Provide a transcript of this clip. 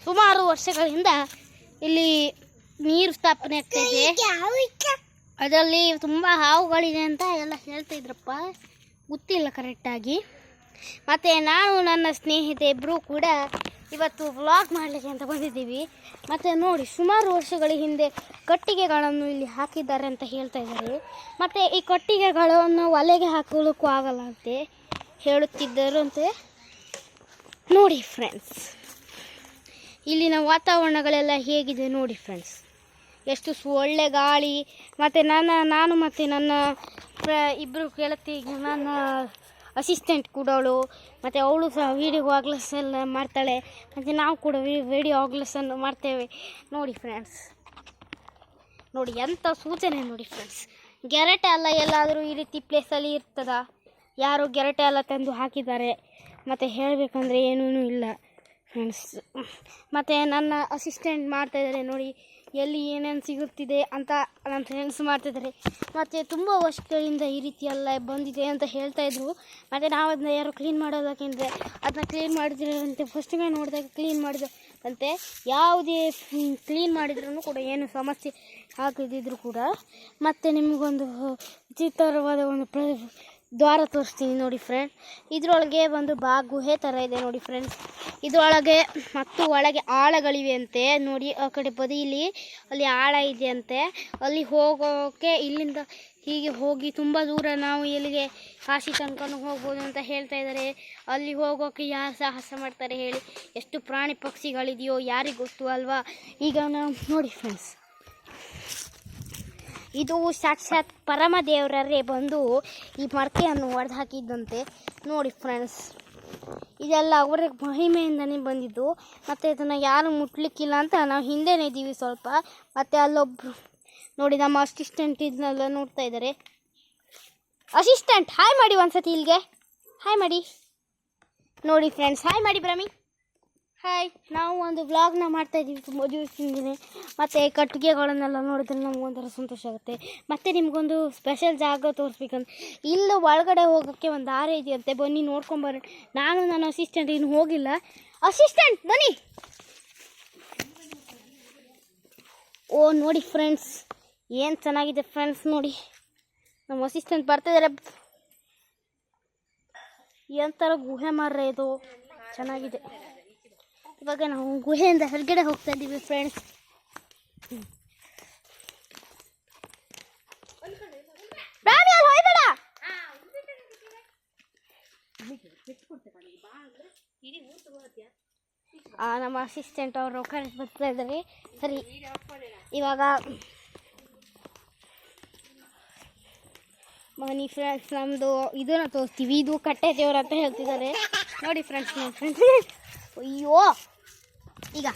ಸುಮಾರು ವರ್ಷಗಳಿಂದ ಇಲ್ಲಿ ನೀರು ಸ್ಥಾಪನೆ ಆಗ್ತಾಯಿದೆ. ಅದರಲ್ಲಿ ತುಂಬ ಹಾವುಗಳಿದೆ ಅಂತ ಎಲ್ಲ ಹೇಳ್ತಾ ಇದ್ರಪ್ಪ, ಗೊತ್ತಿಲ್ಲ ಕರೆಕ್ಟಾಗಿ. ಮತ್ತು ನಾನು ನನ್ನ ಸ್ನೇಹಿತೆ ಇಬ್ಬರು ಕೂಡ ಇವತ್ತು ವ್ಲಾಗ್ ಮಾಡಲಿಕ್ಕೆ ಅಂತ ಬಂದಿದ್ದೀವಿ. ಮತ್ತು ನೋಡಿ, ಸುಮಾರು ವರ್ಷಗಳ ಹಿಂದೆ ಕಟ್ಟಿಗೆಗಳನ್ನು ಇಲ್ಲಿ ಹಾಕಿದ್ದಾರೆ ಅಂತ ಹೇಳ್ತಾ ಇದ್ದಾರೆ. ಮತ್ತು ಈ ಕಟ್ಟಿಗೆಗಳನ್ನು ಒಲೆಗೆ ಹಾಕೊಳ್ಳೋಕ್ಕೂ ಆಗಲ್ಲ ಅಂತೆ ಹೇಳುತ್ತಿದ್ದರು ಅಂತೆ. ನೋಡಿ ಫ್ರೆಂಡ್ಸ್, ಇಲ್ಲಿನ ವಾತಾವರಣಗಳೆಲ್ಲ ಹೇಗಿದೆ ನೋಡಿ ಫ್ರೆಂಡ್ಸ್. ಎಷ್ಟು ಒಳ್ಳೆ ಗಾಳಿ. ಮತ್ತು ನಾನು ಮತ್ತು ನನ್ನ ಇಬ್ಬರು ಗೆಳತಿ, ನನ್ನ ಅಸಿಸ್ಟೆಂಟ್ ಕೂಡ ಅವಳು, ಮತ್ತು ಅವಳು ಸಹ ವೀಡಿಯೋ ವಾಗ್ಲೆಸ್ ಎಲ್ಲ ಮಾಡ್ತಾಳೆ. ಮತ್ತು ನಾವು ಕೂಡ ವೀಡಿಯೋ ವಾಗ್ಲೆಸ್ಸನ್ನು ಮಾಡ್ತೇವೆ. ನೋಡಿ ಫ್ರೆಂಡ್ಸ್, ನೋಡಿ ಎಂಥ ಸೂಚನೆ ನೋಡಿ ಫ್ರೆಂಡ್ಸ್. ಗೆರಟೆ ಎಲ್ಲ ಎಲ್ಲಾದರೂ ಈ ರೀತಿ ಪ್ಲೇಸಲ್ಲಿ ಇರ್ತದ? ಯಾರು ಗೆರಟೆ ಎಲ್ಲ ತಂದು ಹಾಕಿದ್ದಾರೆ. ಮತ್ತು ಹೇಳಬೇಕಂದ್ರೆ ಏನೂ ಇಲ್ಲ ಫ್ರೆಂಡ್ಸ್. ಮತ್ತು ನನ್ನ ಅಸಿಸ್ಟೆಂಟ್ ಮಾಡ್ತಾಯಿದ್ದಾರೆ ನೋಡಿ, ಎಲ್ಲಿ ಏನೇನು ಸಿಗುತ್ತಿದೆ ಅಂತ ನನ್ನ ಫ್ರೆಂಡ್ಸ್ ಮಾಡ್ತಿದ್ದಾರೆ. ಮತ್ತು ತುಂಬ ವರ್ಷಗಳಿಂದ ಈ ರೀತಿ ಎಲ್ಲ ಬಂದಿದೆ ಅಂತ ಹೇಳ್ತಾಯಿದ್ರು. ಮತ್ತು ನಾವು ಅದನ್ನ ಯಾರು ಕ್ಲೀನ್ ಮಾಡೋದಕ್ಕೆಂದರೆ ಅದನ್ನ ಕ್ಲೀನ್ ಮಾಡಿದ್ರಂತೆ. ಫಸ್ಟಿಗೆ ನೋಡಿದಾಗ ಕ್ಲೀನ್ ಮಾಡಿದಂತೆ ಯಾವುದೇ ಕ್ಲೀನ್ ಮಾಡಿದ್ರೂ ಕೂಡ ಏನು ಸಮಸ್ಯೆ ಆಗದಿದ್ರು ಕೂಡ. ಮತ್ತು ನಿಮಗೊಂದು ವಿಚಿತ್ರವಾದ ಒಂದು ದ್ವಾರ ತೋರಿಸ್ತೀನಿ ನೋಡಿ ಫ್ರೆಂಡ್. ಇದರೊಳಗೆ ಒಂದು ಗುಹೆ ಥರ ಇದೆ ನೋಡಿ ಫ್ರೆಂಡ್ಸ್. ಇದರೊಳಗೆ ಮತ್ತು ಒಳಗೆ ಆಳಗಳಿವೆ ಅಂತೆ ನೋಡಿ. ಆ ಕಡೆ ಬದಿಯಲ್ಲಿ ಅಲ್ಲಿ ಆಳ ಇದೆ ಅಂತೆ. ಅಲ್ಲಿ ಹೋಗೋಕ್ಕೆ ಇಲ್ಲಿಂದ ಹೀಗೆ ಹೋಗಿ ತುಂಬ ದೂರ ನಾವು ಎಲ್ಲಿಗೆ ಕಾಶಿ ತನಕ ಹೋಗ್ಬೋದು ಅಂತ ಹೇಳ್ತಾ ಇದ್ದಾರೆ. ಅಲ್ಲಿ ಹೋಗೋಕ್ಕೆ ಯಾರು ಸಾಹಸ ಮಾಡ್ತಾರೆ ಹೇಳಿ? ಎಷ್ಟು ಪ್ರಾಣಿ ಪಕ್ಷಿಗಳಿದೆಯೋ ಯಾರಿಗೆ ಗೊತ್ತು ಅಲ್ವಾ? ಈಗ ನಾವು ನೋಡಿ ಫ್ರೆಂಡ್ಸ್, ಇದು ಸಾಕ್ಷಾತ್ ಪರಮದೇವರೇ ಬಂದು ಈ ಮರ್ಕೆಯನ್ನು ಒಡೆದು ಹಾಕಿದ್ದಂತೆ ನೋಡಿ ಫ್ರೆಂಡ್ಸ್. ಇದೆಲ್ಲ ಅವ್ರಿಗೆ ಮಹಿಮೆಯಿಂದನೇ ಬಂದಿದ್ದು. ಮತ್ತು ಇದನ್ನು ಯಾರು ಮುಟ್ಲಿಕ್ಕಿಲ್ಲ ಅಂತ ನಾವು ಹಿಂದೆನೇ ಇದ್ದೀವಿ ಸ್ವಲ್ಪ. ಮತ್ತು ಅಲ್ಲೊಬ್ಬರು ನೋಡಿ, ನಮ್ಮ ಅಸಿಸ್ಟೆಂಟ್ ಇದನ್ನೆಲ್ಲ ನೋಡ್ತಾ ಇದ್ದಾರೆ. ಅಸಿಸ್ಟೆಂಟ್ ಹಾಯ್ ಮಾಡಿ ಒಂದ್ಸತಿ, ಇಲ್ಲಿಗೆ ಹಾಯ್ ಮಾಡಿ. ನೋಡಿ ಫ್ರೆಂಡ್ಸ್, ಹಾಯ್ ಮಾಡಿ ಬ್ರಹ್ಮಿ, ಹಾಯ್. ನಾವು ಒಂದು ವ್ಲಾಗ್ನ ಮಾಡ್ತಾಯಿದ್ದೀವಿ ತುಂಬ ದಿವಸದಿಂದಲೇ. ಮತ್ತು ಕಟ್ಟಿಗೆಗಳನ್ನೆಲ್ಲ ನೋಡಿದ್ರೆ ನಮಗೊಂಥರ ಸಂತೋಷ ಆಗುತ್ತೆ. ಮತ್ತು ನಿಮಗೊಂದು ಸ್ಪೆಷಲ್ ಜಾಗ ತೋರಿಸ್ಬೇಕಂತ ಇಲ್ಲಿ ಒಳಗಡೆ ಹೋಗೋಕ್ಕೆ ಒಂದು ದಾರಿ ಇದೆಯಂತೆ, ಬನ್ನಿ ನೋಡ್ಕೊಂಬರ್ರಿ. ನಾನು ನನ್ನ ಅಸಿಸ್ಟೆಂಟ್ ಇನ್ನು ಹೋಗಿಲ್ಲ. ಅಸಿಸ್ಟೆಂಟ್ ಬನ್ನಿ. ಓ ನೋಡಿ ಫ್ರೆಂಡ್ಸ್, ಏನು ಚೆನ್ನಾಗಿದೆ ಫ್ರೆಂಡ್ಸ್. ನೋಡಿ ನಮ್ಮ ಅಸಿಸ್ಟೆಂಟ್ ಬರ್ತಿದ್ದಾರೆ. ಎಂಥರ ಗುಹೆ ಮಾರ್ರೆ ಇದು, ಚೆನ್ನಾಗಿದೆ. ಇವಾಗ ನಾವು ಗುಹೆಯಿಂದ ಹೊರಗಡೆ ಹೋಗ್ತಾ ಇದ್ದೀವಿ ಫ್ರೆಂಡ್ಸ್. ನಮ್ಮ ಅಸಿಸ್ಟೆಂಟ್ ಅವರು ಕರೆಕ್ಟ್ ಬರ್ತಾ ಇದ್ದಾರೆ. ಸರಿ, ಇವಾಗ ಬನ್ನಿ ಫ್ರೆಂಡ್ಸ್, ನಮ್ಮದು ಇದನ್ನ ತೋರಿಸ್ತೀವಿ. ಇದು ಕಟ್ಟೆ ದೇವ್ರು ಅಂತ ಹೇಳ್ತಿದ್ದಾರೆ ನೋಡಿ ಫ್ರೆಂಡ್ಸ್. ಅಯ್ಯೋ, ಈಗ